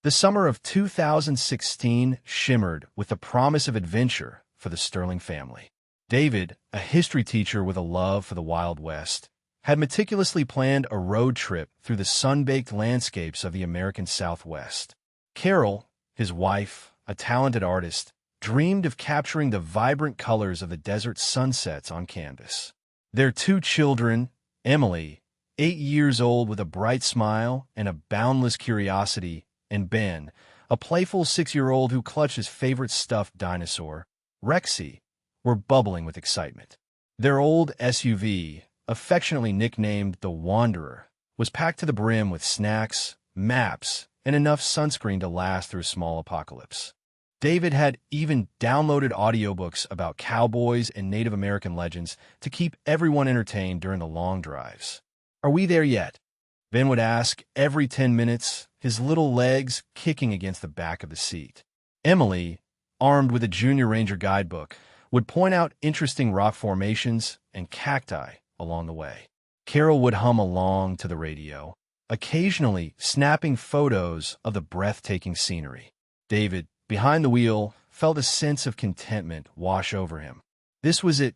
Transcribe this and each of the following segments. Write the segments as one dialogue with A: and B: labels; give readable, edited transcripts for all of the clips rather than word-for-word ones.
A: The summer of 2016 shimmered with the promise of adventure for the Startling family. David, a history teacher with a love for the Wild West, had meticulously planned a road trip through the sun-baked landscapes of the American Southwest. Carol, his wife, a talented artist, dreamed of capturing the vibrant colors of the desert sunsets on canvas. Their two children, Emily, 8 years old with a bright smile and a boundless curiosity, and Ben, a playful 6-year-old who clutched his favorite stuffed dinosaur, Rexy, were bubbling with excitement. Their old SUV, affectionately nicknamed the Wanderer, was packed to the brim with snacks, maps, and enough sunscreen to last through a small apocalypse. David had even downloaded audiobooks about cowboys and Native American legends to keep everyone entertained during the long drives. "Are we there yet?" Ben would ask every 10 minutes, his little legs kicking against the back of the seat. Emily, armed with a Junior Ranger guidebook, would point out interesting rock formations and cacti along the way. Carol would hum along to the radio, occasionally snapping photos of the breathtaking scenery. David, behind the wheel, felt a sense of contentment wash over him. This was it,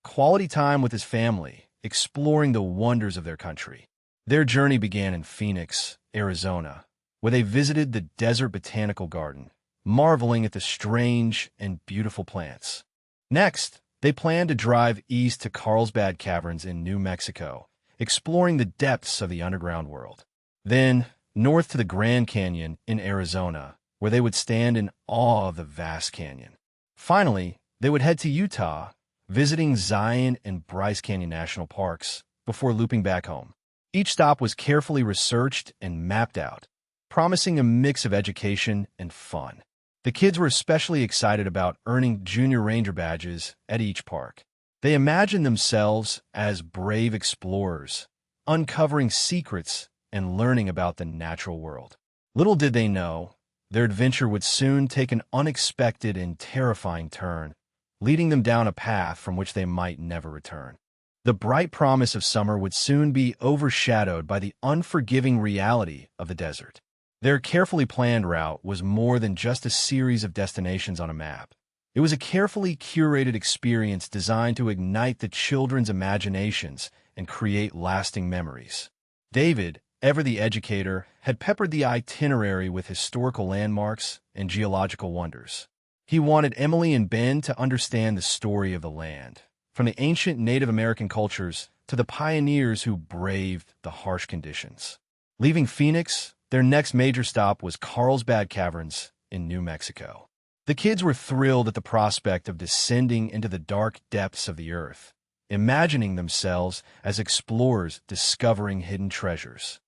A: quality time with his family, exploring the wonders of their country. Their journey began in Phoenix, Arizona, where they visited the Desert Botanical Garden, marveling at the strange and beautiful plants. Next, they planned to drive east to Carlsbad Caverns in New Mexico, exploring the depths of the underground world. Then, north to the Grand Canyon in Arizona, where they would stand in awe of the vast canyon. Finally, they would head to Utah, visiting Zion and Bryce Canyon National Parks, before looping back home. Each stop was carefully researched and mapped out, promising a mix of education and fun. The kids were especially excited about earning Junior Ranger badges at each park. They imagined themselves as brave explorers, uncovering secrets and learning about the natural world. Little did they know, their adventure would soon take an unexpected and terrifying turn, leading them down a path from which they might never return. The bright promise of summer would soon be overshadowed by the unforgiving reality of the desert. Their carefully planned route was more than just a series of destinations on a map. It was a carefully curated experience designed to ignite the children's imaginations and create lasting memories. David, ever the educator, had peppered the itinerary with historical landmarks and geological wonders. He wanted Emily and Ben to understand the story of the land, from the ancient Native American cultures to the pioneers who braved the harsh conditions. Leaving Phoenix, their next major stop was Carlsbad Caverns in New Mexico. The kids were thrilled at the prospect of descending into the dark depths of the earth, imagining themselves as explorers discovering hidden treasures.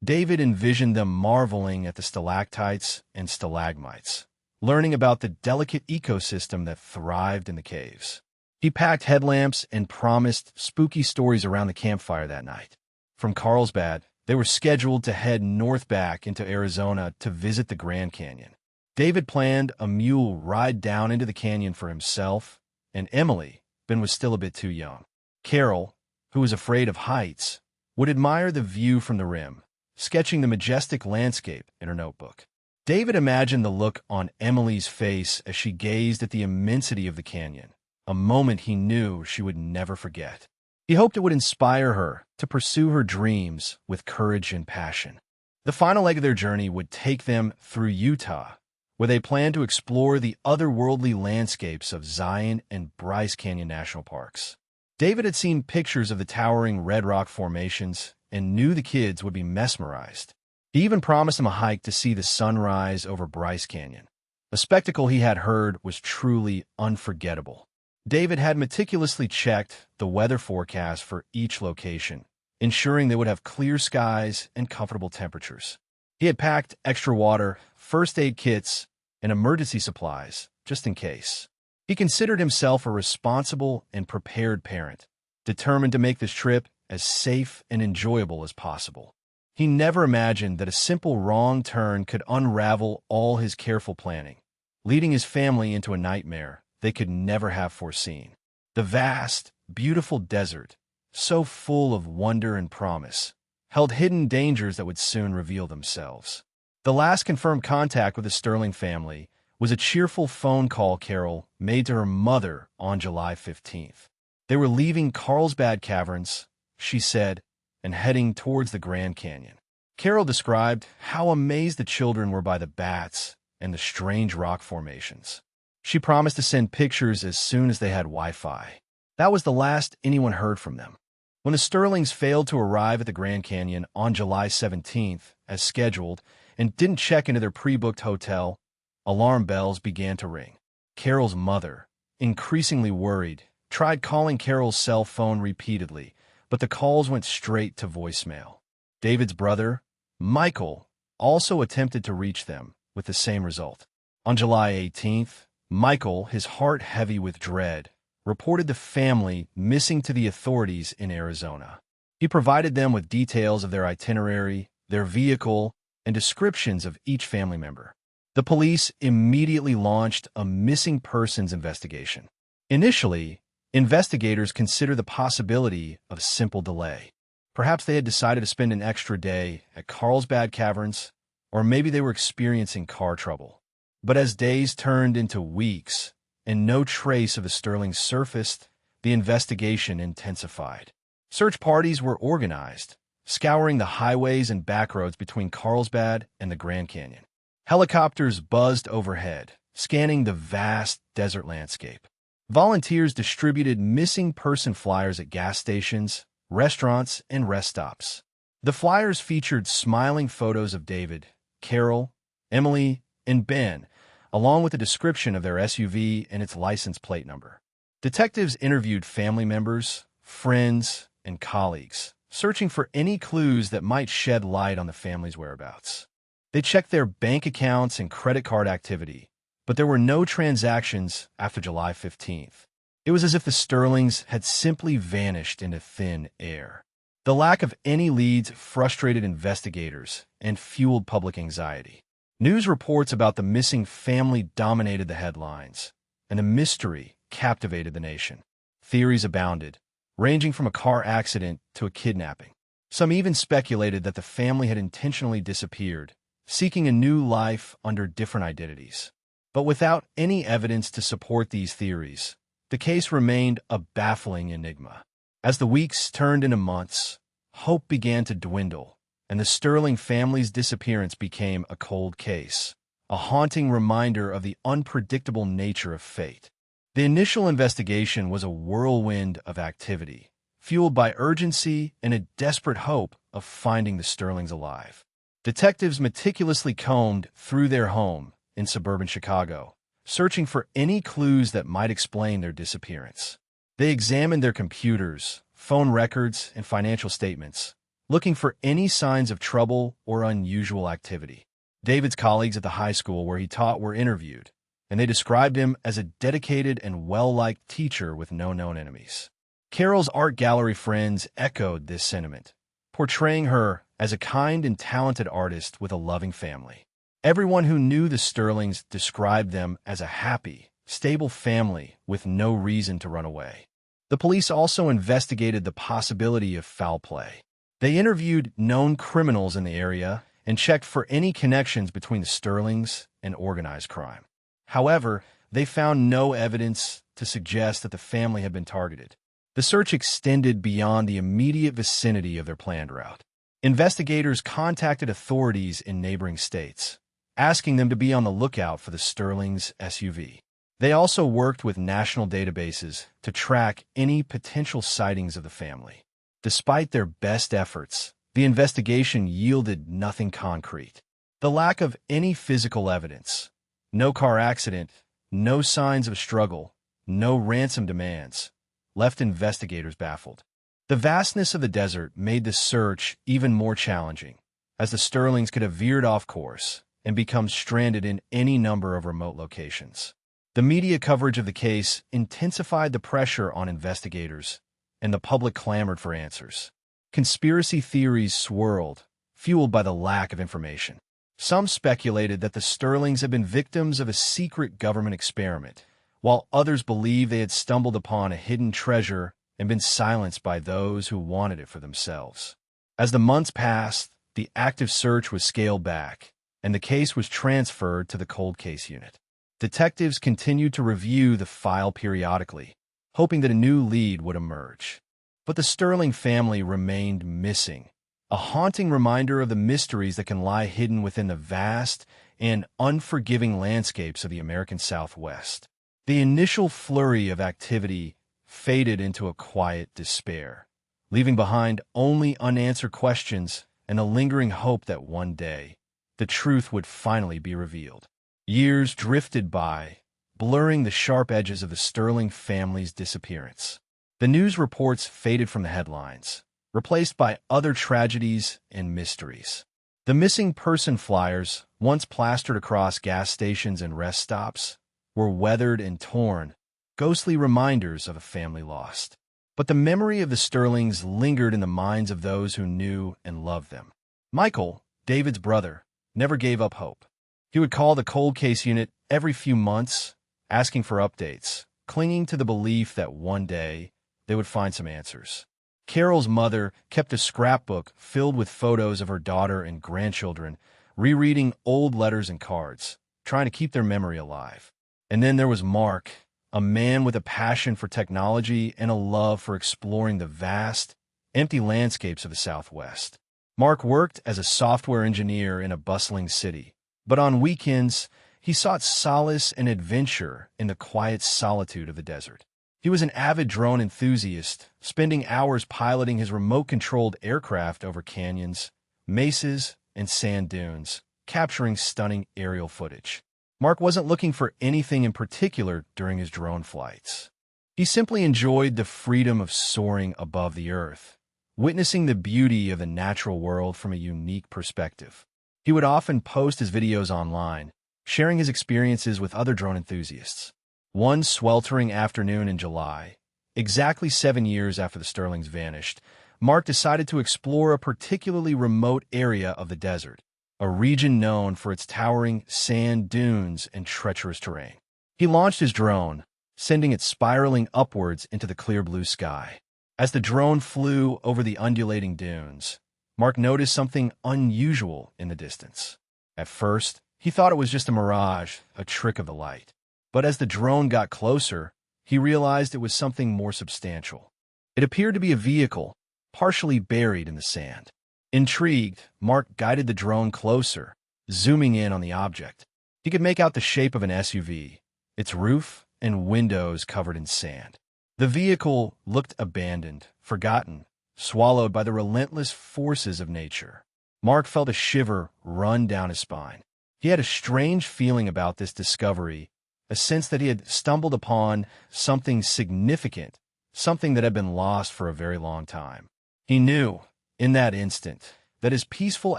A: David envisioned them marveling at the stalactites and stalagmites, learning about the delicate ecosystem that thrived in the caves. He packed headlamps and promised spooky stories around the campfire that night. From Carlsbad, they were scheduled to head north back into Arizona to visit the Grand Canyon. David planned a mule ride down into the canyon for himself, and Emily, Ben was still a bit too young. Carol, who was afraid of heights, would admire the view from the rim, sketching the majestic landscape in her notebook. David imagined the look on Emily's face as she gazed at the immensity of the canyon, a moment he knew she would never forget. He hoped it would inspire her to pursue her dreams with courage and passion. The final leg of their journey would take them through Utah, where they planned to explore the otherworldly landscapes of Zion and Bryce Canyon National Parks. David had seen pictures of the towering red rock formations and knew the kids would be mesmerized. He even promised them a hike to see the sunrise over Bryce Canyon. A spectacle he had heard was truly unforgettable. David had meticulously checked the weather forecast for each location, ensuring they would have clear skies and comfortable temperatures. He had packed extra water, first aid kits, and emergency supplies, just in case. He considered himself a responsible and prepared parent, determined to make this trip as safe and enjoyable as possible. He never imagined that a simple wrong turn could unravel all his careful planning, leading his family into a nightmare they could never have foreseen. The vast, beautiful desert, so full of wonder and promise, held hidden dangers that would soon reveal themselves. The last confirmed contact with the Startling family was a cheerful phone call Carol made to her mother on July 15th. They were leaving Carlsbad Caverns, she said, and heading towards the Grand Canyon. Carol described how amazed the children were by the bats and the strange rock formations. She promised to send pictures as soon as they had Wi-Fi. That was the last anyone heard from them. When the Startlings failed to arrive at the Grand Canyon on July 17th, as scheduled, and didn't check into their pre-booked hotel, alarm bells began to ring. Carol's mother, increasingly worried, tried calling Carol's cell phone repeatedly, but the calls went straight to voicemail. David's brother, Michael, also attempted to reach them, with the same result. On July 18th, Michael, his heart heavy with dread, reported the family missing to the authorities in Arizona. He provided them with details of their itinerary, their vehicle, and descriptions of each family member. The police immediately launched a missing persons investigation. Initially, investigators considered the possibility of simple delay. Perhaps they had decided to spend an extra day at Carlsbad Caverns, or maybe they were experiencing car trouble. But as days turned into weeks and no trace of the Startlings surfaced, the investigation intensified. Search parties were organized, scouring the highways and backroads between Carlsbad and the Grand Canyon. Helicopters buzzed overhead, scanning the vast desert landscape. Volunteers distributed missing person flyers at gas stations, restaurants, and rest stops. The flyers featured smiling photos of David, Carol, Emily, and Ben, along with a description of their SUV and its license plate number. Detectives interviewed family members, friends, and colleagues, searching for any clues that might shed light on the family's whereabouts. They checked their bank accounts and credit card activity, but there were no transactions after July 15th. It was as if the Startlings had simply vanished into thin air. The lack of any leads frustrated investigators and fueled public anxiety. News reports about the missing family dominated the headlines, and the mystery captivated the nation. Theories abounded, ranging from a car accident to a kidnapping. Some even speculated that the family had intentionally disappeared, seeking a new life under different identities. But without any evidence to support these theories, the case remained a baffling enigma. As the weeks turned into months, hope began to dwindle, and the Startling family's disappearance became a cold case, a haunting reminder of the unpredictable nature of fate. The initial investigation was a whirlwind of activity, fueled by urgency and a desperate hope of finding the Startlings alive. Detectives meticulously combed through their home in suburban Chicago, searching for any clues that might explain their disappearance. They examined their computers, phone records, and financial statements, looking for any signs of trouble or unusual activity. David's colleagues at the high school where he taught were interviewed, and they described him as a dedicated and well-liked teacher with no known enemies. Carol's art gallery friends echoed this sentiment, portraying her as a kind and talented artist with a loving family. Everyone who knew the Startlings described them as a happy, stable family with no reason to run away. The police also investigated the possibility of foul play. They interviewed known criminals in the area and checked for any connections between the Startlings and organized crime. However, they found no evidence to suggest that the family had been targeted. The search extended beyond the immediate vicinity of their planned route. Investigators contacted authorities in neighboring states, asking them to be on the lookout for the Startlings' SUV. They also worked with national databases to track any potential sightings of the family. Despite their best efforts, the investigation yielded nothing concrete. The lack of any physical evidence, no car accident, no signs of struggle, no ransom demands, left investigators baffled. The vastness of the desert made the search even more challenging, as the Startlings could have veered off course and become stranded in any number of remote locations. The media coverage of the case intensified the pressure on investigators, and the public clamored for answers. Conspiracy theories swirled, fueled by the lack of information. Some speculated that the Startlings had been victims of a secret government experiment, while others believed they had stumbled upon a hidden treasure and been silenced by those who wanted it for themselves. As the months passed, the active search was scaled back, and the case was transferred to the cold case unit. Detectives continued to review the file periodically, hoping that a new lead would emerge. But the Startling family remained missing, a haunting reminder of the mysteries that can lie hidden within the vast and unforgiving landscapes of the American Southwest. The initial flurry of activity faded into a quiet despair, leaving behind only unanswered questions and a lingering hope that one day the truth would finally be revealed. Years drifted by, blurring the sharp edges of the Startling family's disappearance. The news reports faded from the headlines, replaced by other tragedies and mysteries. The missing person flyers, once plastered across gas stations and rest stops, were weathered and torn, ghostly reminders of a family lost. But the memory of the Startlings lingered in the minds of those who knew and loved them. Michael, David's brother, never gave up hope. He would call the cold case unit every few months, asking for updates, clinging to the belief that one day they would find some answers. Carol's mother kept a scrapbook filled with photos of her daughter and grandchildren, rereading old letters and cards, trying to keep their memory alive. And then there was Mark, a man with a passion for technology and a love for exploring the vast, empty landscapes of the Southwest. Mark worked as a software engineer in a bustling city, but on weekends, he sought solace and adventure in the quiet solitude of the desert. He was an avid drone enthusiast, spending hours piloting his remote-controlled aircraft over canyons, mesas, and sand dunes, capturing stunning aerial footage. Mark wasn't looking for anything in particular during his drone flights. He simply enjoyed the freedom of soaring above the earth, witnessing the beauty of the natural world from a unique perspective. He would often post his videos online, sharing his experiences with other drone enthusiasts. One sweltering afternoon in July, exactly 7 years after the Startlings vanished, Mark decided to explore a particularly remote area of the desert, a region known for its towering sand dunes and treacherous terrain. He launched his drone, sending it spiraling upwards into the clear blue sky. As the drone flew over the undulating dunes, Mark noticed something unusual in the distance. At first, he thought it was just a mirage, a trick of the light. But as the drone got closer, he realized it was something more substantial. It appeared to be a vehicle, partially buried in the sand. Intrigued, Mark guided the drone closer, zooming in on the object. He could make out the shape of an SUV, its roof and windows covered in sand. The vehicle looked abandoned, forgotten, swallowed by the relentless forces of nature. Mark felt a shiver run down his spine. He had a strange feeling about this discovery, a sense that he had stumbled upon something significant, something that had been lost for a very long time. He knew, in that instant, that his peaceful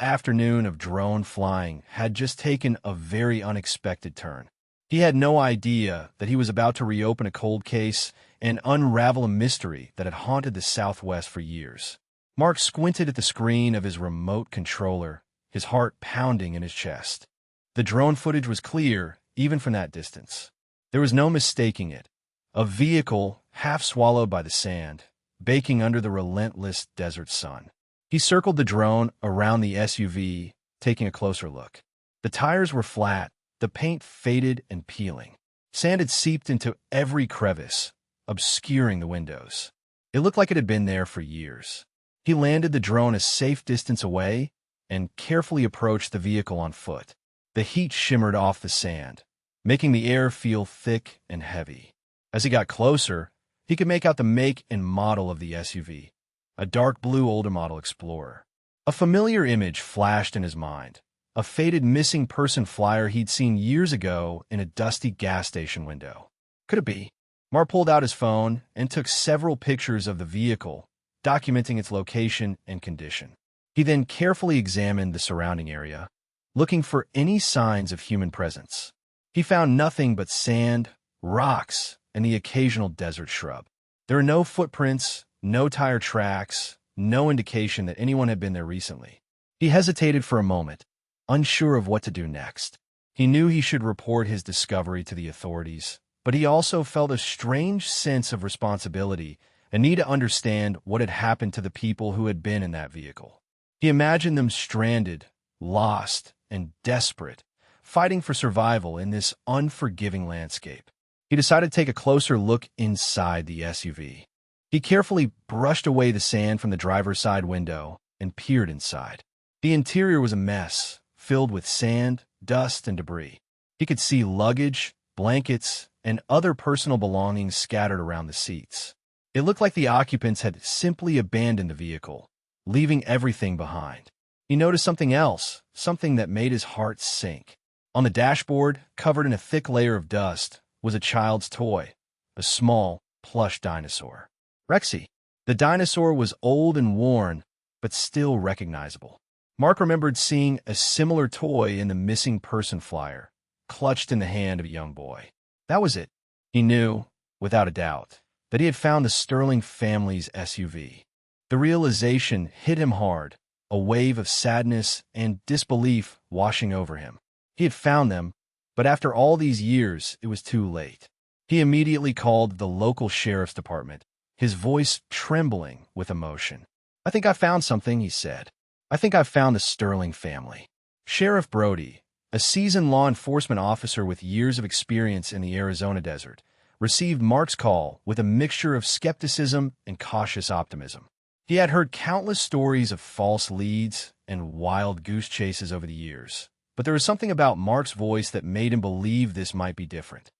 A: afternoon of drone flying had just taken a very unexpected turn. He had no idea that he was about to reopen a cold case and unravel a mystery that had haunted the Southwest for years. Mark squinted at the screen of his remote controller, his heart pounding in his chest. The drone footage was clear, even from that distance. There was no mistaking it. A vehicle half swallowed by the sand, baking under the relentless desert sun. He circled the drone around the SUV, taking a closer look. The tires were flat, the paint faded and peeling. Sand had seeped into every crevice, obscuring the windows. It looked like it had been there for years. He landed the drone a safe distance away and carefully approached the vehicle on foot. The heat shimmered off the sand, making the air feel thick and heavy. As he got closer, he could make out the make and model of the SUV, a dark blue older model Explorer. A familiar image flashed in his mind, a faded missing person flyer he'd seen years ago in a dusty gas station window. Could it be? Mark pulled out his phone and took several pictures of the vehicle, documenting its location and condition. He then carefully examined the surrounding area, looking for any signs of human presence. He found nothing but sand, rocks, and the occasional desert shrub. There were no footprints, no tire tracks, no indication that anyone had been there recently. He hesitated for a moment, unsure of what to do next. He knew he should report his discovery to the authorities, but he also felt a strange sense of responsibility and need to understand what had happened to the people who had been in that vehicle. He imagined them stranded, lost, and desperate, fighting for survival in this unforgiving landscape. He decided to take a closer look inside the SUV. He carefully brushed away the sand from the driver's side window and peered inside. The interior was a mess, filled with sand, dust, and debris. He could see luggage, blankets, and other personal belongings scattered around the seats. It looked like the occupants had simply abandoned the vehicle, leaving everything behind. He noticed something else, something that made his heart sink. On the dashboard, covered in a thick layer of dust, was a child's toy, a small, plush dinosaur. Rexy. The dinosaur was old and worn, but still recognizable. Mark remembered seeing a similar toy in the missing person flyer, clutched in the hand of a young boy. That was it. He knew, without a doubt, that he had found the Startling family's SUV. The realization hit him hard, a wave of sadness and disbelief washing over him. He had found them, but after all these years, it was too late. He immediately called the local sheriff's department, his voice trembling with emotion. "I think I found something," he said. "I think I've found the Startling family." Sheriff Brody, a seasoned law enforcement officer with years of experience in the Arizona desert, received Mark's call with a mixture of skepticism and cautious optimism. He had heard countless stories of false leads and wild goose chases over the years, but there was something about Mark's voice that made him believe this might be different.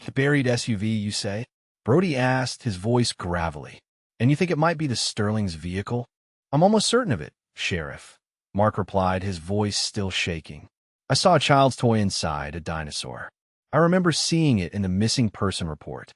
A: "The buried SUV, you say?" Brody asked, his voice gravelly. "And you think it might be the Startling's vehicle?" "I'm almost certain of it, Sheriff," Mark replied, his voice still shaking. "I saw a child's toy inside, a dinosaur. I remember seeing it in the missing person report."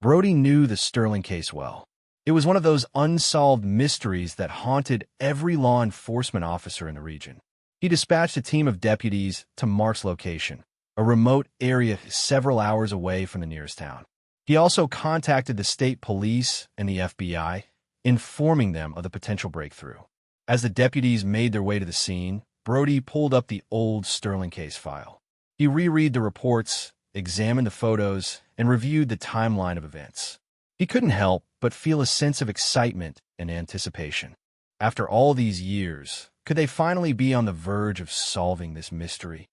A: Brody knew the Startling case well. It was one of those unsolved mysteries that haunted every law enforcement officer in the region. He dispatched a team of deputies to Mark's location, a remote area several hours away from the nearest town. He also contacted the state police and the FBI, informing them of the potential breakthrough. As the deputies made their way to the scene, Brody pulled up the old Startling case file. He reread the reports, examined the photos, and reviewed the timeline of events. He couldn't help but feel a sense of excitement and anticipation. After all these years, could they finally be on the verge of solving this mystery?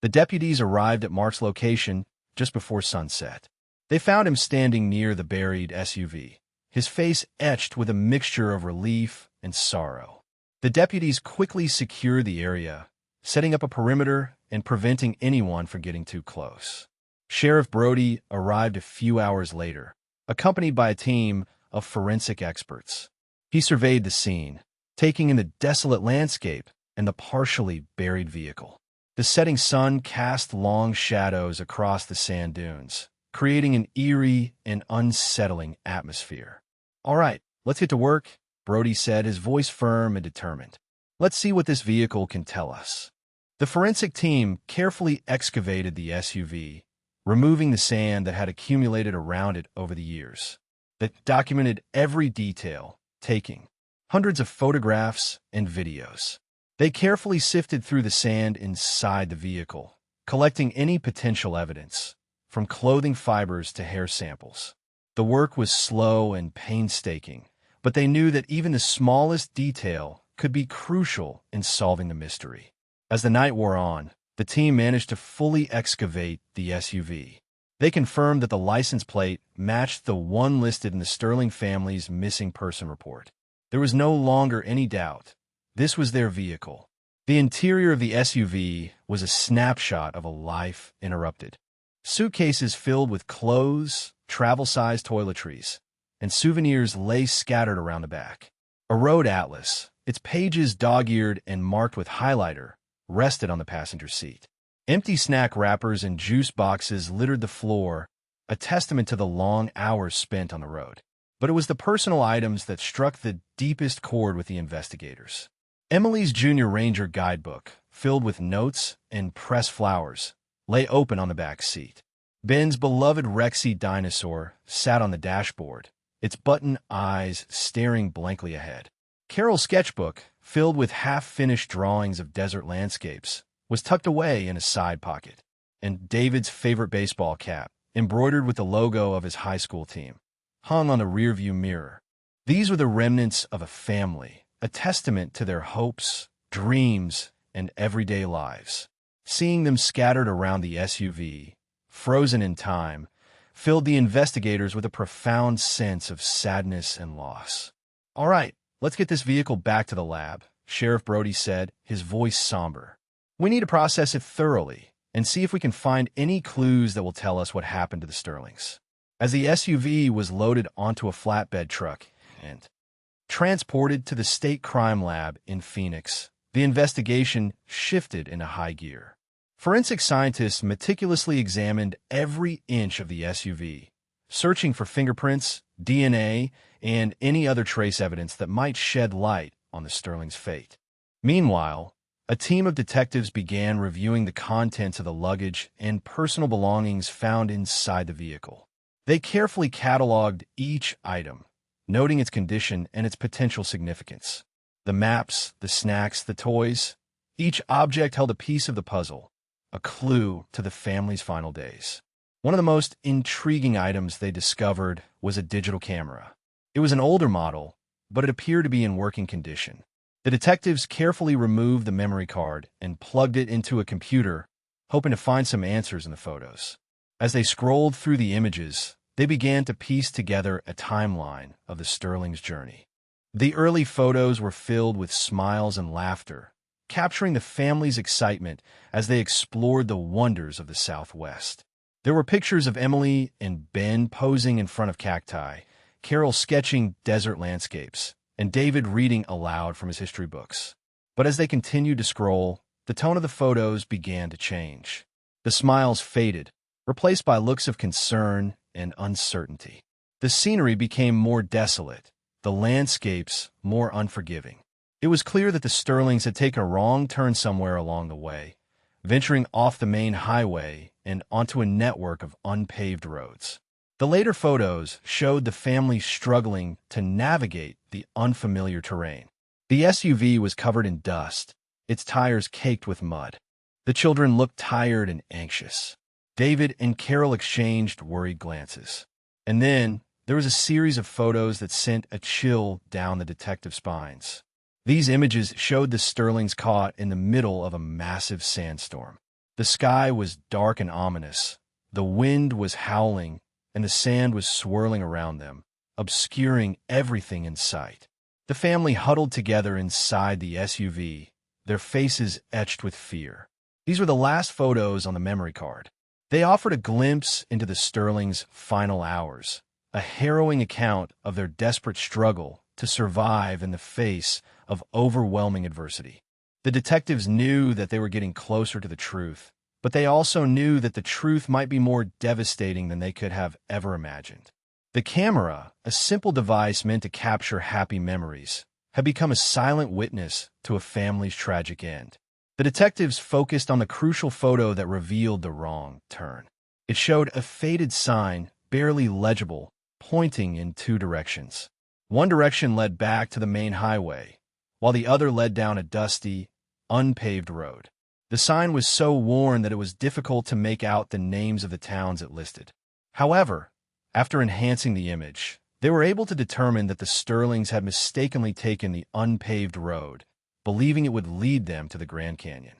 A: The deputies arrived at Mark's location just before sunset. They found him standing near the buried SUV, his face etched with a mixture of relief and sorrow. The deputies quickly secured the area, setting up a perimeter and preventing anyone from getting too close. Sheriff Brody arrived a few hours later, accompanied by a team of forensic experts. He surveyed the scene, taking in the desolate landscape and the partially buried vehicle. The setting sun cast long shadows across the sand dunes, creating an eerie and unsettling atmosphere. "All right, let's get to work," Brody said, his voice firm and determined. "Let's see what this vehicle can tell us." The forensic team carefully excavated the SUV, removing the sand that had accumulated around it over the years. They documented every detail, taking hundreds of photographs and videos. They carefully sifted through the sand inside the vehicle, collecting any potential evidence, from clothing fibers to hair samples. The work was slow and painstaking, but they knew that even the smallest detail could be crucial in solving the mystery. As the night wore on, the team managed to fully excavate the SUV. They confirmed that the license plate matched the one listed in the Startling family's missing person report. There was no longer any doubt. This was their vehicle. The interior of the SUV was a snapshot of a life interrupted. Suitcases filled with clothes, travel-sized toiletries, and souvenirs lay scattered around the back. A road atlas, its pages dog-eared and marked with highlighter, rested on the passenger seat. Empty snack wrappers and juice boxes littered the floor, a testament to the long hours spent on the road. But it was the personal items that struck the deepest chord with the investigators. Emily's Junior Ranger guidebook, filled with notes and pressed flowers, lay open on the back seat. Ben's beloved Rexy dinosaur sat on the dashboard, its button eyes staring blankly ahead. Carol's sketchbook, filled with half-finished drawings of desert landscapes, was tucked away in a side pocket. And David's favorite baseball cap, embroidered with the logo of his high school team, hung on the rearview mirror. These were the remnants of a family, a testament to their hopes, dreams, and everyday lives. Seeing them scattered around the SUV, frozen in time, filled the investigators with a profound sense of sadness and loss. "All right, let's get this vehicle back to the lab," Sheriff Brody said, his voice somber. "We need to process it thoroughly and see if we can find any clues that will tell us what happened to the Starlings." As the SUV was loaded onto a flatbed truck and transported to the state crime lab in Phoenix, the investigation shifted into high gear. Forensic scientists meticulously examined every inch of the SUV, searching for fingerprints, DNA, and any other trace evidence that might shed light on the Starling's fate. Meanwhile, a team of detectives began reviewing the contents of the luggage and personal belongings found inside the vehicle. They carefully cataloged each item, noting its condition and its potential significance. The maps, the snacks, the toys, each object held a piece of the puzzle, a clue to the family's final days. One of the most intriguing items they discovered was a digital camera. It was an older model, but it appeared to be in working condition. The detectives carefully removed the memory card and plugged it into a computer, hoping to find some answers in the photos. As they scrolled through the images, they began to piece together a timeline of the Starling's journey. The early photos were filled with smiles and laughter, capturing the family's excitement as they explored the wonders of the Southwest. There were pictures of Emily and Ben posing in front of cacti, Carol sketching desert landscapes, and David reading aloud from his history books. But as they continued to scroll, the tone of the photos began to change. The smiles faded, replaced by looks of concern and uncertainty. The scenery became more desolate, the landscapes more unforgiving. It was clear that the Starlings had taken a wrong turn somewhere along the way, venturing off the main highway and onto a network of unpaved roads. The later photos showed the family struggling to navigate the unfamiliar terrain. The SUV was covered in dust, its tires caked with mud. The children looked tired and anxious. David and Carol exchanged worried glances. And then there was a series of photos that sent a chill down the detectives' spines. These images showed the Starlings caught in the middle of a massive sandstorm. The sky was dark and ominous. The wind was howling, and the sand was swirling around them, obscuring everything in sight. The family huddled together inside the SUV, their faces etched with fear. These were the last photos on the memory card. They offered a glimpse into the Starlings' final hours, a harrowing account of their desperate struggle to survive in the face of overwhelming adversity. The detectives knew that they were getting closer to the truth, but they also knew that the truth might be more devastating than they could have ever imagined. The camera, a simple device meant to capture happy memories, had become a silent witness to a family's tragic end. The detectives focused on the crucial photo that revealed the wrong turn. It showed a faded sign, barely legible, pointing in two directions. One direction led back to the main highway, while the other led down a dusty, unpaved road. The sign was so worn that it was difficult to make out the names of the towns it listed. However, after enhancing the image, they were able to determine that the Starlings had mistakenly taken the unpaved road, believing it would lead them to the Grand Canyon.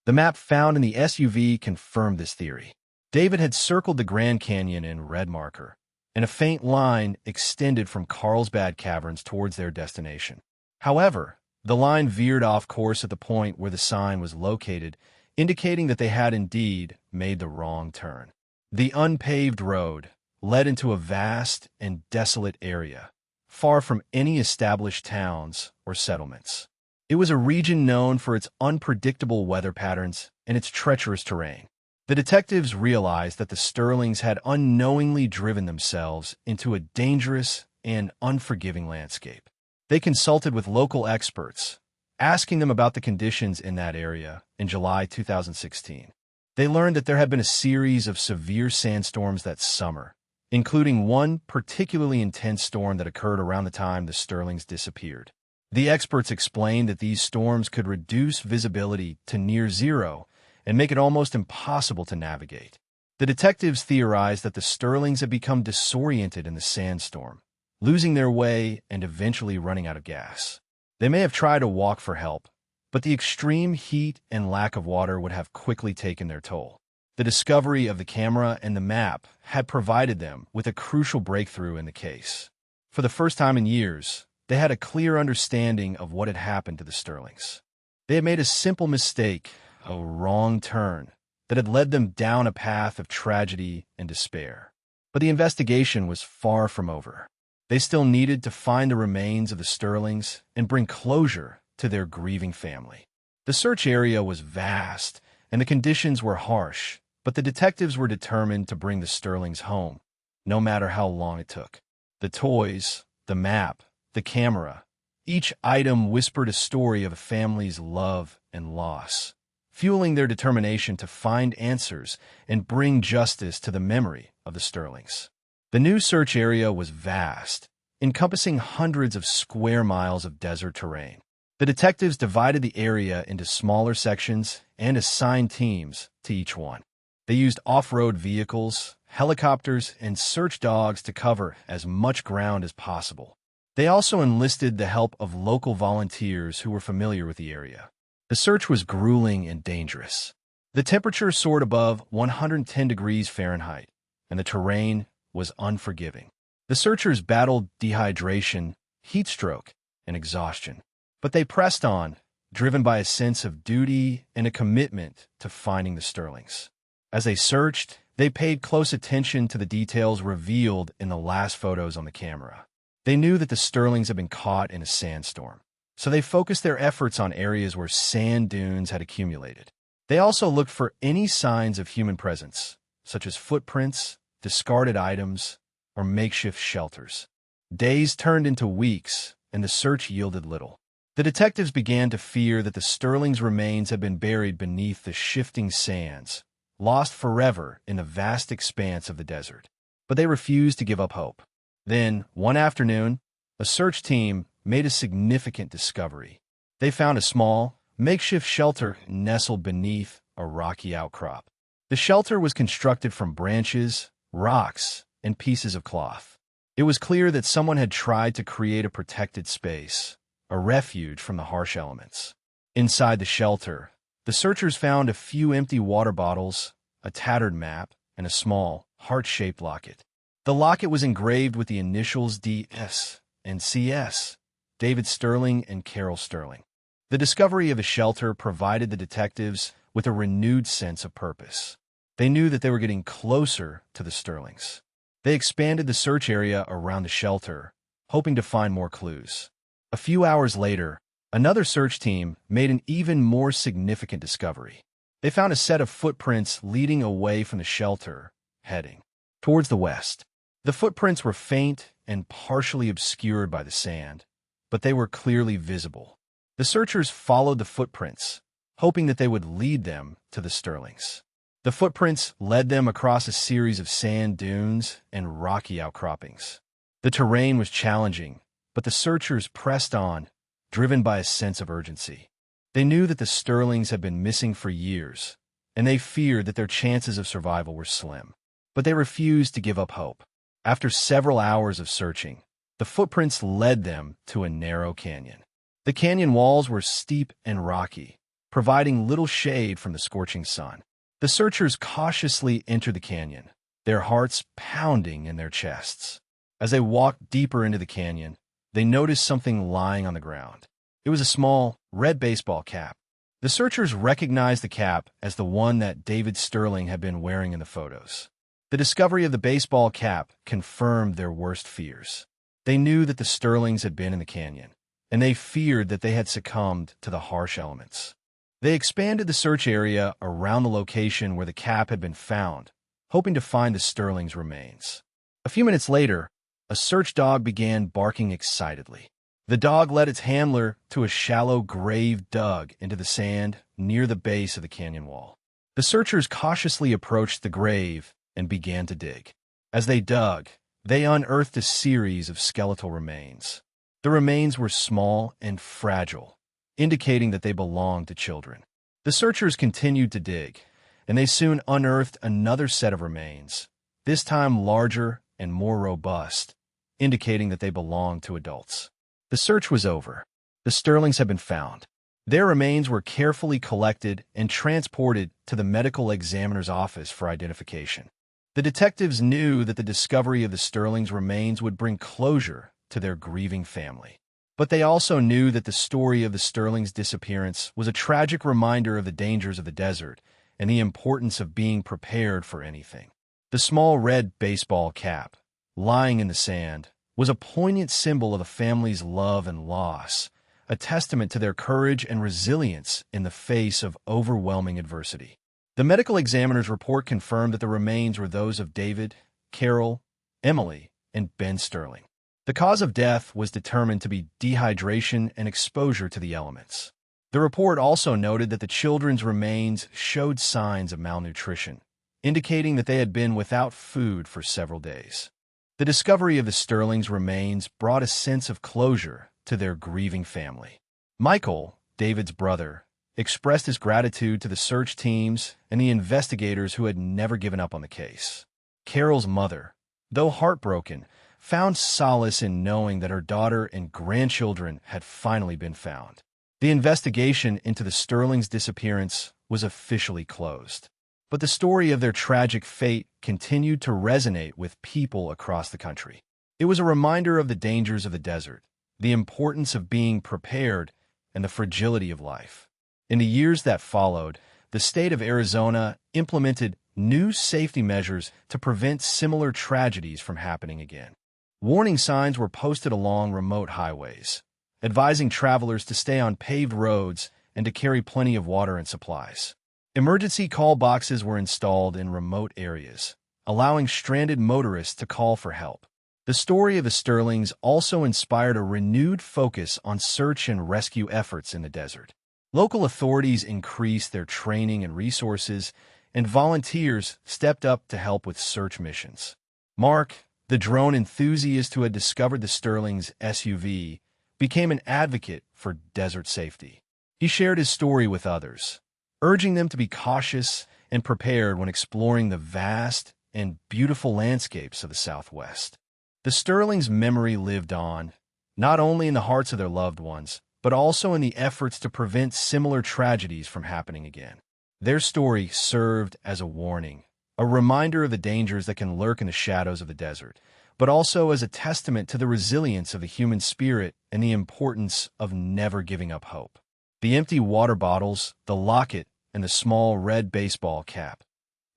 A: The map found in the SUV confirmed this theory. David had circled the Grand Canyon in red marker, and a faint line extended from Carlsbad Caverns towards their destination. However, the line veered off course at the point where the sign was located, indicating that they had indeed made the wrong turn. The unpaved road led into a vast and desolate area, far from any established towns or settlements. It was a region known for its unpredictable weather patterns and its treacherous terrain. The detectives realized that the Starlings had unknowingly driven themselves into a dangerous and unforgiving landscape. They consulted with local experts, asking them about the conditions in that area in July 2016. They learned that there had been a series of severe sandstorms that summer, including one particularly intense storm that occurred around the time the Starlings disappeared. The experts explained that these storms could reduce visibility to near zero and make it almost impossible to navigate. The detectives theorized that the Starlings had become disoriented in the sandstorm, losing their way and eventually running out of gas. They may have tried to walk for help, But the extreme heat and lack of water would have quickly taken their toll. The discovery of the camera and the map had provided them with a crucial breakthrough in the case. For the first time in years, they had a clear understanding of what had happened to the Starlings. They had made a simple mistake, a wrong turn, that had led them down a path of tragedy and despair. But the investigation was far from over. They still needed to find the remains of the Starlings and bring closure to their grieving family. The search area was vast, and the conditions were harsh, but the detectives were determined to bring the Starlings home, no matter how long it took. The toys, the map, the camera, each item whispered a story of a family's love and loss, fueling their determination to find answers and bring justice to the memory of the Starlings. The new search area was vast, encompassing hundreds of square miles of desert terrain. The detectives divided the area into smaller sections and assigned teams to each one. They used off-road vehicles, helicopters, and search dogs to cover as much ground as possible. They also enlisted the help of local volunteers who were familiar with the area. The search was grueling and dangerous. The temperature soared above 110 degrees Fahrenheit, and the terrain was unforgiving. The searchers battled dehydration, heat stroke, and exhaustion. But they pressed on, driven by a sense of duty and a commitment to finding the Starlings. As they searched, they paid close attention to the details revealed in the last photos on the camera. They knew that the Starlings had been caught in a sandstorm, so they focused their efforts on areas where sand dunes had accumulated. They also looked for any signs of human presence, such as footprints, discarded items, or makeshift shelters. Days turned into weeks, and the search yielded little. The detectives began to fear that the Starlings' remains had been buried beneath the shifting sands, lost forever in the vast expanse of the desert. But they refused to give up hope. Then, one afternoon, a search team made a significant discovery. They found a small, makeshift shelter nestled beneath a rocky outcrop. The shelter was constructed from branches, rocks, and pieces of cloth. It was clear that someone had tried to create a protected space, a refuge from the harsh elements. Inside the shelter, the searchers found a few empty water bottles, a tattered map, and a small, heart-shaped locket. The locket was engraved with the initials DS and CS, David Starling and Carol Starling. The discovery of the shelter provided the detectives with a renewed sense of purpose. They knew that they were getting closer to the Starlings. They expanded the search area around the shelter, hoping to find more clues. A few hours later, another search team made an even more significant discovery. They found a set of footprints leading away from the shelter, heading towards the west. The footprints were faint and partially obscured by the sand, but they were clearly visible. The searchers followed the footprints, hoping that they would lead them to the Starlings. The footprints led them across a series of sand dunes and rocky outcroppings. The terrain was challenging, but the searchers pressed on, driven by a sense of urgency. They knew that the Starlings had been missing for years, and they feared that their chances of survival were slim. But they refused to give up hope. After several hours of searching, the footprints led them to a narrow canyon. The canyon walls were steep and rocky, providing little shade from the scorching sun. The searchers cautiously entered the canyon, their hearts pounding in their chests. As they walked deeper into the canyon, they noticed something lying on the ground. It was a small, red baseball cap. The searchers recognized the cap as the one that David Starling had been wearing in the photos. The discovery of the baseball cap confirmed their worst fears. They knew that the Starlings had been in the canyon, and they feared that they had succumbed to the harsh elements. They expanded the search area around the location where the cap had been found, hoping to find the Starlings' remains. A few minutes later, a search dog began barking excitedly. The dog led its handler to a shallow grave dug into the sand near the base of the canyon wall. The searchers cautiously approached the grave and began to dig. As they dug, they unearthed a series of skeletal remains. The remains were small and fragile, indicating that they belonged to children. The searchers continued to dig, and they soon unearthed another set of remains, this time larger and more robust, indicating that they belonged to adults. The search was over. The Starlings had been found. Their remains were carefully collected and transported to the medical examiner's office for identification. The detectives knew that the discovery of the Starling's remains would bring closure to their grieving family. But they also knew that the story of the Starling's disappearance was a tragic reminder of the dangers of the desert and the importance of being prepared for anything. The small red baseball cap, lying in the sand, was a poignant symbol of the family's love and loss, a testament to their courage and resilience in the face of overwhelming adversity. The medical examiner's report confirmed that the remains were those of David, Carol, Emily, and Ben Starling. The cause of death was determined to be dehydration and exposure to the elements. The report also noted that the children's remains showed signs of malnutrition, indicating that they had been without food for several days. The discovery of the Starling's remains brought a sense of closure to their grieving family. Michael, David's brother, expressed his gratitude to the search teams and the investigators who had never given up on the case. Carol's mother, though heartbroken, found solace in knowing that her daughter and grandchildren had finally been found. The investigation into the Starling's disappearance was officially closed. But the story of their tragic fate continued to resonate with people across the country. It was a reminder of the dangers of the desert, the importance of being prepared, and the fragility of life. In the years that followed, the state of Arizona implemented new safety measures to prevent similar tragedies from happening again. Warning signs were posted along remote highways, advising travelers to stay on paved roads and to carry plenty of water and supplies. Emergency call boxes were installed in remote areas, allowing stranded motorists to call for help. The story of the Starlings also inspired a renewed focus on search and rescue efforts in the desert. Local authorities increased their training and resources, and volunteers stepped up to help with search missions. Mark, the drone enthusiast who had discovered the Starling's SUV, became an advocate for desert safety. He shared his story with others, urging them to be cautious and prepared when exploring the vast and beautiful landscapes of the Southwest. The Starling's memory lived on, not only in the hearts of their loved ones, but also in the efforts to prevent similar tragedies from happening again. Their story served as a warning, a reminder of the dangers that can lurk in the shadows of the desert, but also as a testament to the resilience of the human spirit and the importance of never giving up hope. The empty water bottles, the locket, and the small red baseball cap.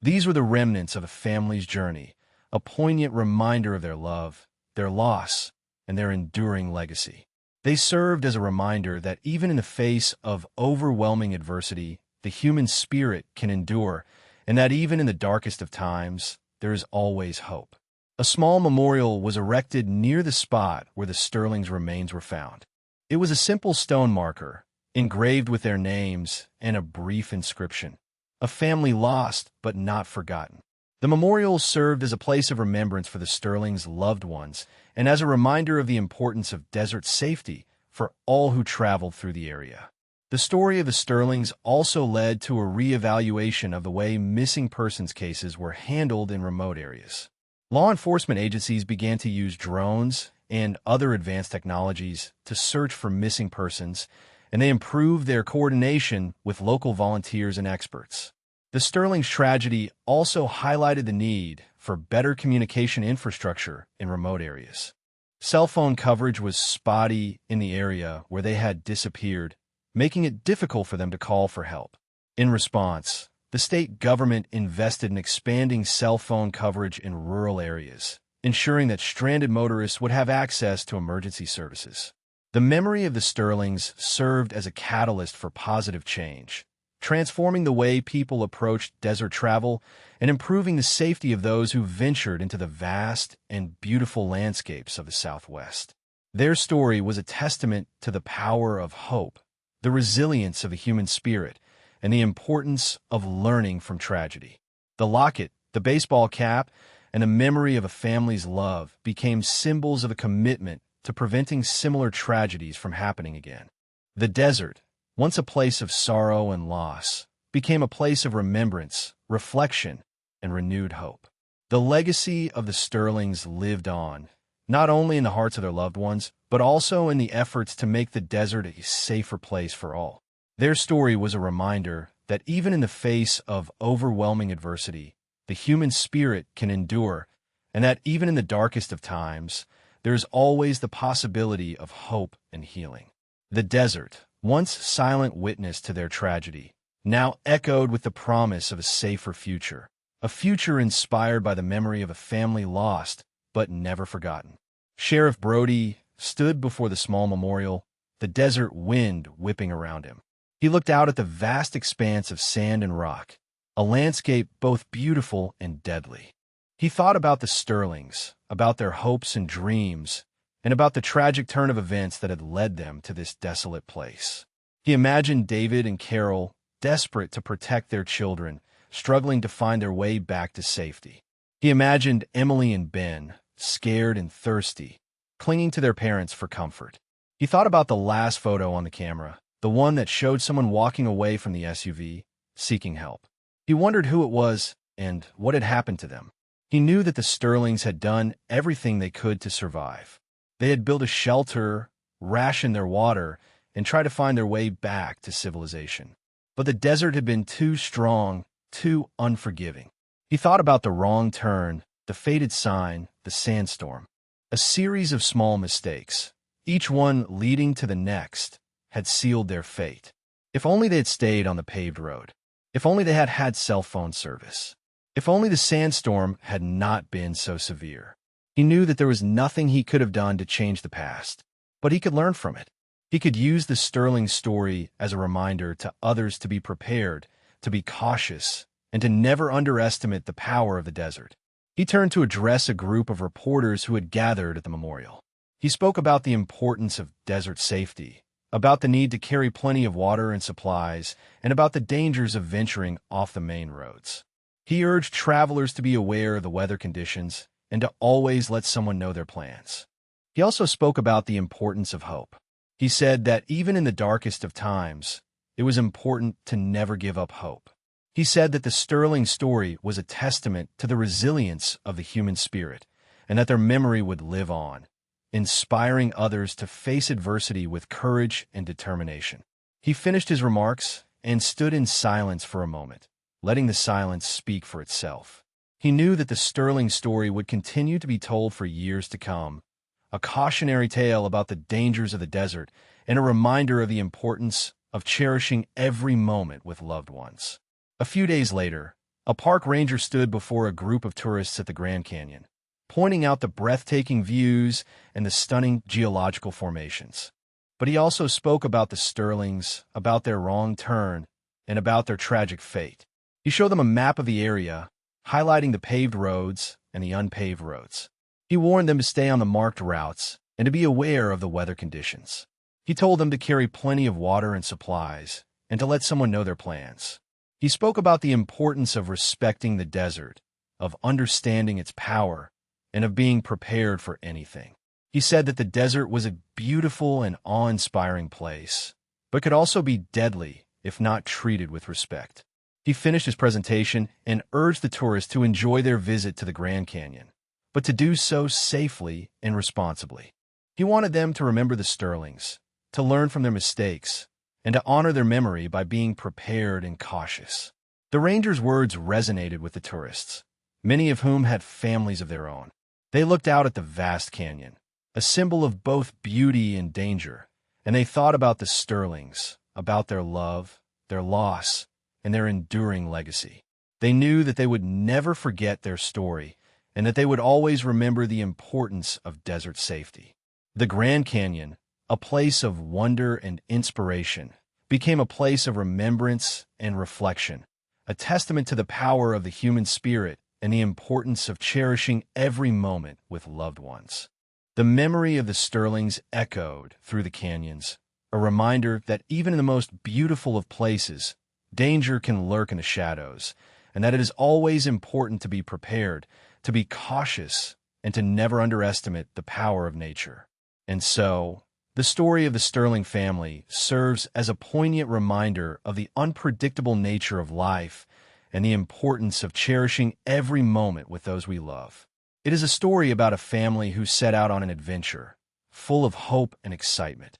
A: These were the remnants of a family's journey, a poignant reminder of their love, their loss, and their enduring legacy. They served as a reminder that even in the face of overwhelming adversity, the human spirit can endure, and that even in the darkest of times, there is always hope. A small memorial was erected near the spot where the Starling's remains were found. It was a simple stone marker, engraved with their names and a brief inscription. A family lost but not forgotten. The memorial served as a place of remembrance for the Starling's loved ones and as a reminder of the importance of desert safety for all who traveled through the area. The story of the Starlings also led to a reevaluation of the way missing persons cases were handled in remote areas. Law enforcement agencies began to use drones and other advanced technologies to search for missing persons, and they improved their coordination with local volunteers and experts. The Starling's tragedy also highlighted the need for better communication infrastructure in remote areas. Cell phone coverage was spotty in the area where they had disappeared, making it difficult for them to call for help. In response, the state government invested in expanding cell phone coverage in rural areas, ensuring that stranded motorists would have access to emergency services. The memory of the Starlings served as a catalyst for positive change, transforming the way people approached desert travel and improving the safety of those who ventured into the vast and beautiful landscapes of the Southwest. Their story was a testament to the power of hope, the resilience of the human spirit, and the importance of learning from tragedy. The locket, the baseball cap, and the memory of a family's love became symbols of a commitment to preventing similar tragedies from happening again. The desert, once a place of sorrow and loss, became a place of remembrance, reflection, and renewed hope. The legacy of the Starlings lived on, not only in the hearts of their loved ones, but also in the efforts to make the desert a safer place for all. Their story was a reminder that even in the face of overwhelming adversity, the human spirit can endure, and that even in the darkest of times, there is always the possibility of hope and healing. The desert, once silent witness to their tragedy, now echoed with the promise of a safer future, a future inspired by the memory of a family lost but never forgotten. Sheriff Brody stood before the small memorial, the desert wind whipping around him. He looked out at the vast expanse of sand and rock, a landscape both beautiful and deadly. He thought about the Startlings, about their hopes and dreams, and about the tragic turn of events that had led them to this desolate place. He imagined David and Carol, desperate to protect their children, struggling to find their way back to safety. He imagined Emily and Ben, scared and thirsty, clinging to their parents for comfort. He thought about the last photo on the camera, the one that showed someone walking away from the SUV, seeking help. He wondered who it was and what had happened to them. He knew that the Startlings had done everything they could to survive. They had built a shelter, rationed their water, and tried to find their way back to civilization. But the desert had been too strong, too unforgiving. He thought about the wrong turn, the faded sign, the sandstorm. A series of small mistakes, each one leading to the next, had sealed their fate. If only they had stayed on the paved road. If only they had had cell phone service. If only the sandstorm had not been so severe. He knew that there was nothing he could have done to change the past, but he could learn from it. He could use the Startling story as a reminder to others to be prepared, to be cautious, and to never underestimate the power of the desert. He turned to address a group of reporters who had gathered at the memorial. He spoke about the importance of desert safety, about the need to carry plenty of water and supplies, and about the dangers of venturing off the main roads. He urged travelers to be aware of the weather conditions and to always let someone know their plans. He also spoke about the importance of hope. He said that even in the darkest of times, it was important to never give up hope. He said that the Startling story was a testament to the resilience of the human spirit and that their memory would live on, inspiring others to face adversity with courage and determination. He finished his remarks and stood in silence for a moment, letting the silence speak for itself. He knew that the Startling story would continue to be told for years to come, a cautionary tale about the dangers of the desert and a reminder of the importance of cherishing every moment with loved ones. A few days later, a park ranger stood before a group of tourists at the Grand Canyon, pointing out the breathtaking views and the stunning geological formations. But he also spoke about the Startlings, about their wrong turn, and about their tragic fate. He showed them a map of the area, highlighting the paved roads and the unpaved roads. He warned them to stay on the marked routes and to be aware of the weather conditions. He told them to carry plenty of water and supplies and to let someone know their plans. He spoke about the importance of respecting the desert, of understanding its power, and of being prepared for anything. He said that the desert was a beautiful and awe-inspiring place, but could also be deadly if not treated with respect. He finished his presentation and urged the tourists to enjoy their visit to the Grand Canyon, but to do so safely and responsibly. He wanted them to remember the Startlings, to learn from their mistakes, and to honor their memory by being prepared and cautious. The ranger's words resonated with the tourists, many of whom had families of their own. They looked out at the vast canyon, a symbol of both beauty and danger, and they thought about the Startlings, about their love, their loss, and their enduring legacy. They knew that they would never forget their story and that they would always remember the importance of desert safety. The Grand Canyon, a place of wonder and inspiration, became a place of remembrance and reflection, a testament to the power of the human spirit and the importance of cherishing every moment with loved ones. The memory of the Startlings echoed through the canyons, a reminder that even in the most beautiful of places, danger can lurk in the shadows, and that it is always important to be prepared, to be cautious, and to never underestimate the power of nature. And so, the story of the Startling family serves as a poignant reminder of the unpredictable nature of life and the importance of cherishing every moment with those we love. It is a story about a family who set out on an adventure, full of hope and excitement.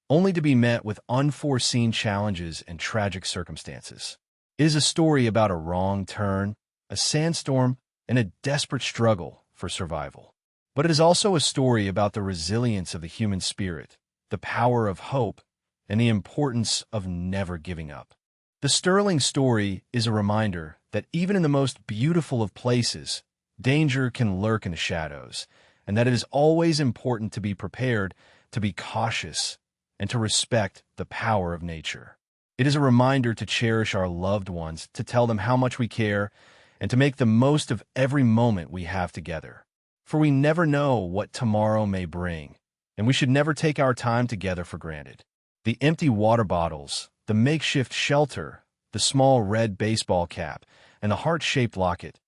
A: only to be met with unforeseen challenges and tragic circumstances. It is a story about a wrong turn, a sandstorm, and a desperate struggle for survival. But it is also a story about the resilience of the human spirit, the power of hope, and the importance of never giving up. The Startling story is a reminder that even in the most beautiful of places, danger can lurk in the shadows, and that it is always important to be prepared, to be cautious, and to respect the power of nature. It is a reminder to cherish our loved ones, to tell them how much we care, and to make the most of every moment we have together. For we never know what tomorrow may bring, and we should never take our time together for granted. The empty water bottles, the makeshift shelter, the small red baseball cap, and the heart-shaped locket,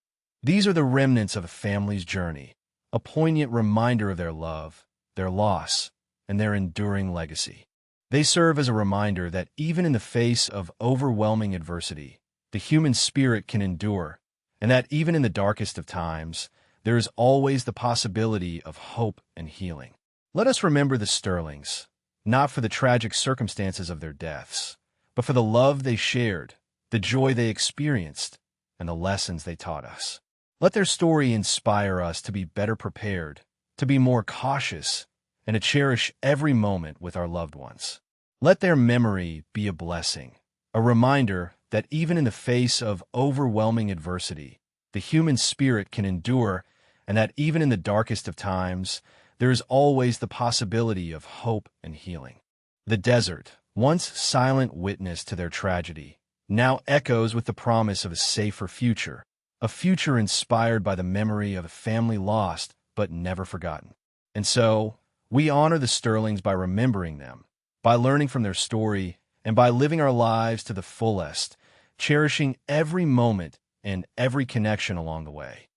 A: these are the remnants of a family's journey, a poignant reminder of their love, their loss, and their enduring legacy. They serve as a reminder that even in the face of overwhelming adversity, the human spirit can endure, and that even in the darkest of times, there is always the possibility of hope and healing. Let us remember the Startlings, not for the tragic circumstances of their deaths, but for the love they shared, the joy they experienced, and the lessons they taught us. Let their story inspire us to be better prepared, to be more cautious, and to cherish every moment with our loved ones. Let their memory be a blessing, a reminder that even in the face of overwhelming adversity, the human spirit can endure, and that even in the darkest of times, there is always the possibility of hope and healing. The desert, once silent witness to their tragedy, now echoes with the promise of a safer future, a future inspired by the memory of a family lost but never forgotten. And so, we honor the Startlings by remembering them, by learning from their story, and by living our lives to the fullest, cherishing every moment and every connection along the way.